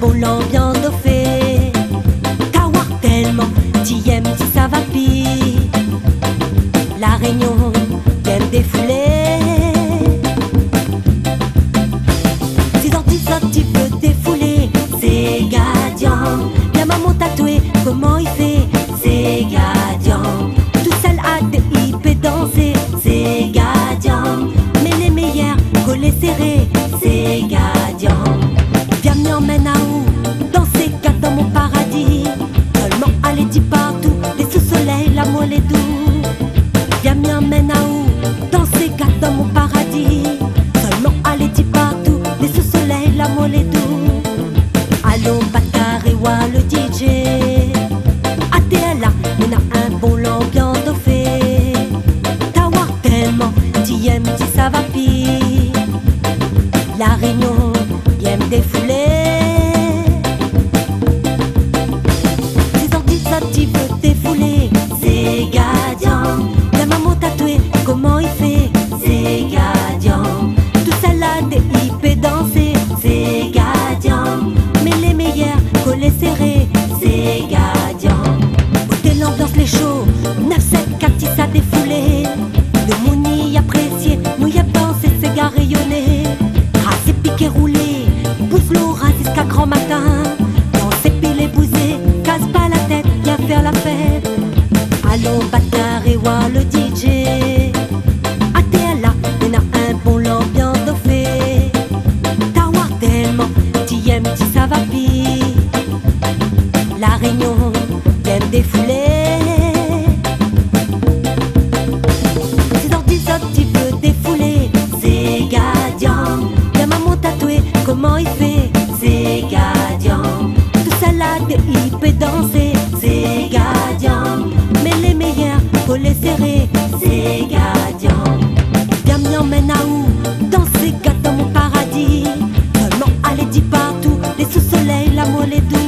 bon l'ambiance de fait. Kawar tellement, t'y aimes, si ça va pire. La Réunion, t'aimes défouler. Si dans 10 ans tu veux défouler, c'est Gadian. La maman tatouée, comment il fait? C'est Gadian. Tout seul à des IP danser, c'est Gadian. Mais les meilleurs, collés serrés, c'est Gadian. Viens m'y emmène à où? Dans ces gars dans mon paradis. Seulement allez dis partout, les sous-soleils, l'amour les doux. Viens m'y emmène à où? Dans ces gars dans mon paradis. Seulement allez dis partout, les sous-soleils, l'amour les doux. Allons Bakary Wa le DJ. ATL on a un bon l'ambiance de fait. T'avoir tellement, t'y aimes, si ça va pire. La Réunion, y aime défouler. Si dans 10 ans tu veux défouler, c'est Gadian. La maman tatouée, comment il fait? C'est Gadian. Tout ça là des IP danser, c'est Gadian. Mais les meilleurs, collés serrés, c'est Gadian. Côté l'ambiance, les shows, 974 si ça défoulé. Le Mouni apprécié, nous y a dansé, c'est gars rayonné. Rasé, piqué, roulé, bouffe-l'eau, rasé jusqu'à grand matin. Danser, pilé, bouser, casse pas la tête, viens faire la fête. Allons Bakary Wa le DJ. ATL on a un bon l'ambiance de fait. T'avoir tellement, t'y aimes, si ça va pire. La Réunion, t'aimes défouler. Si dans 10 ans tu veux défouler, c'est Gadian. La maman tatouée, comment il fait? C'est Gadian. Tout ça là des IP danser, c'est Gadian. Mais les meilleurs, collés serrés, c'est Gadian. Viens m'y emmène à où? Dans ces gars dans mon paradis. Seulement allez dis partout, les sous-soleils, l'amour les doux.